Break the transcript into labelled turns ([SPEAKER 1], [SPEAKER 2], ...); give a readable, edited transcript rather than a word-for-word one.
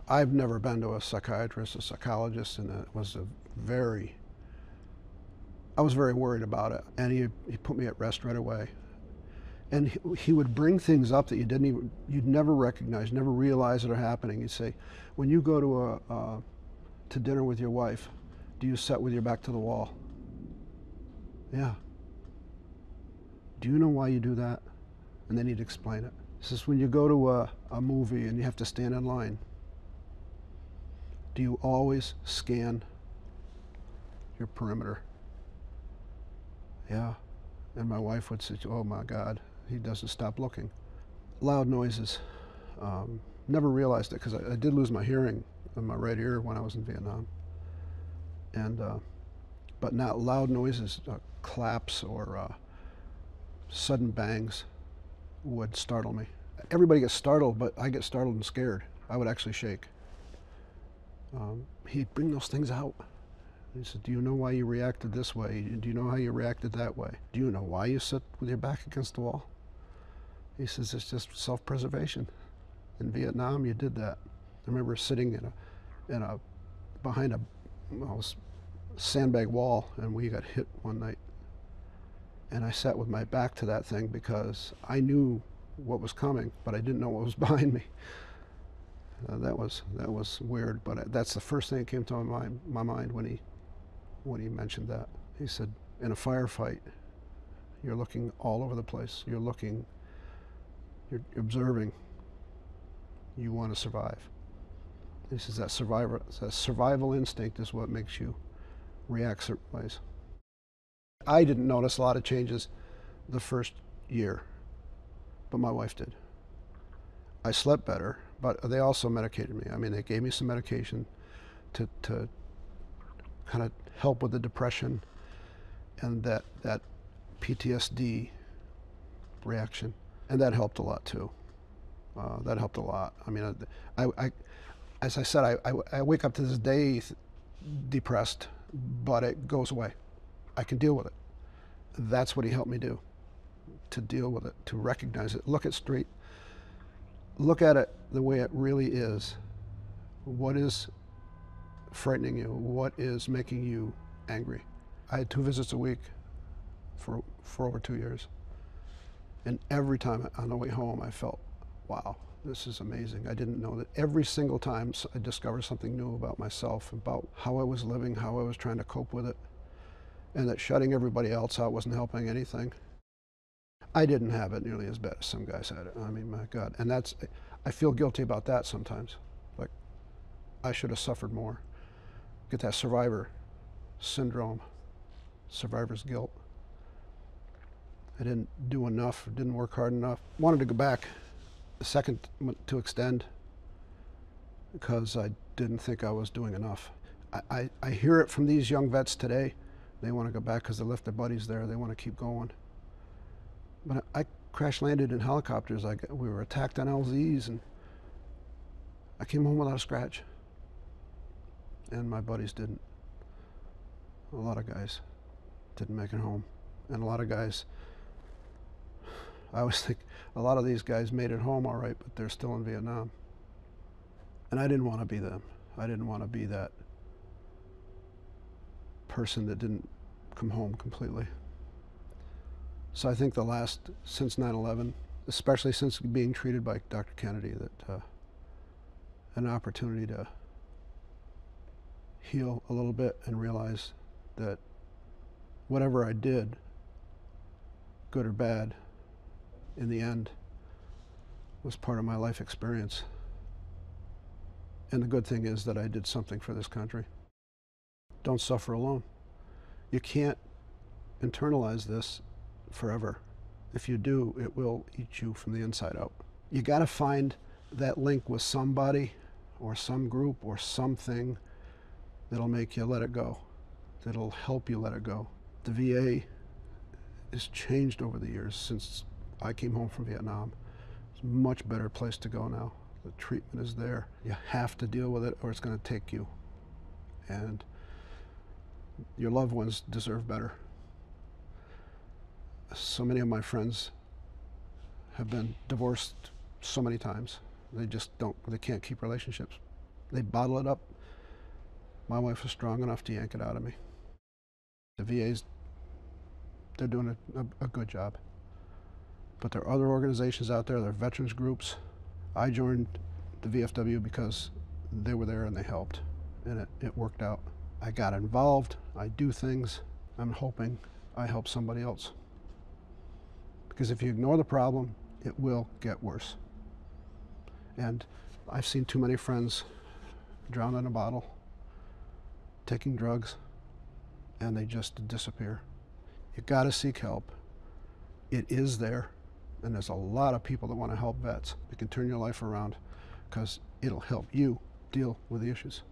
[SPEAKER 1] I've never been to a psychiatrist, a psychologist, and it was I was very worried about it. And he put me at rest right away. And he would bring things up that you'd never recognize, never realize that are happening. He'd say, when you go to dinner with your wife, do you sit with your back to the wall? Yeah. Do you know why you do that? And then he'd explain it. He says, when you go to a movie and you have to stand in line, do you always scan your perimeter? Yeah. And my wife would say, oh my God, he doesn't stop looking. Loud noises. Never realized it because I did lose my hearing in my right ear when I was in Vietnam. And but not loud noises, claps or sudden bangs would startle me. Everybody gets startled, but I get startled and scared. I would actually shake. He'd bring those things out. He said, do you know why you reacted this way? Do you know how you reacted that way? Do you know why you sit with your back against the wall? He says, it's just self-preservation. In Vietnam, you did that. I remember sitting behind a sandbag wall, and we got hit one night. And I sat with my back to that thing because I knew what was coming, but I didn't know what was behind me. That was weird, but that's the first thing that came to my mind when he mentioned that. He said, in a firefight, you're looking all over the place. You're observing. You want to survive. He says that survival instinct is what makes you react certain ways. I didn't notice a lot of changes the first year, but my wife did. I slept better, but they also medicated me. I mean, they gave me some medication to kind of help with the depression and that PTSD reaction, and that helped a lot too. That helped a lot. I mean, as I said, I wake up to this day depressed, but it goes away. I can deal with it. That's what he helped me do, to deal with it, to recognize it, look at it the way it really is. What is frightening you? What is making you angry? I had 2 visits a week for over 2 years. And every time on the way home, I felt, wow, this is amazing. I didn't know that every single time I discovered something new about myself, about how I was living, how I was trying to cope with it, and that shutting everybody else out wasn't helping anything. I didn't have it nearly as bad as some guys had it. I mean, my God. And I feel guilty about that sometimes. Like, I should have suffered more. Get that survivor syndrome, survivor's guilt. I didn't do enough, didn't work hard enough. Wanted to go back a second to extend because I didn't think I was doing enough. I hear it from these young vets today. They want to go back because they left their buddies there. They want to keep going. But I crash landed in helicopters. We were attacked on LZs, and I came home without a scratch. And my buddies didn't. A lot of guys didn't make it home. And a lot of guys, I always think a lot of these guys made it home all right, but they're still in Vietnam. And I didn't want to be them. I didn't want to be that person that didn't come home completely. So I think since 9/11, especially since being treated by Dr. Kennedy, that an opportunity to heal a little bit and realize that whatever I did, good or bad, in the end, was part of my life experience. And the good thing is that I did something for this country. Don't suffer alone. You can't internalize this forever. If you do, it will eat you from the inside out. You got to find that link with somebody or some group or something that'll make you let it go, that'll help you let it go. The VA has changed over the years since I came home from Vietnam. It's a much better place to go now. The treatment is there. You have to deal with it or it's going to take you. And your loved ones deserve better. So many of my friends have been divorced so many times. They can't keep relationships. They bottle it up. My wife was strong enough to yank it out of me. The VA's, they're doing a good job. But there are other organizations out there, there are veterans groups. I joined the VFW because they were there and they helped, and it worked out. I got involved, I do things, I'm hoping I help somebody else. Because if you ignore the problem, it will get worse. And I've seen too many friends drown in a bottle, taking drugs, and they just disappear. You gotta seek help. It is there, and there's a lot of people that want to help vets. It can turn your life around because it'll help you deal with the issues.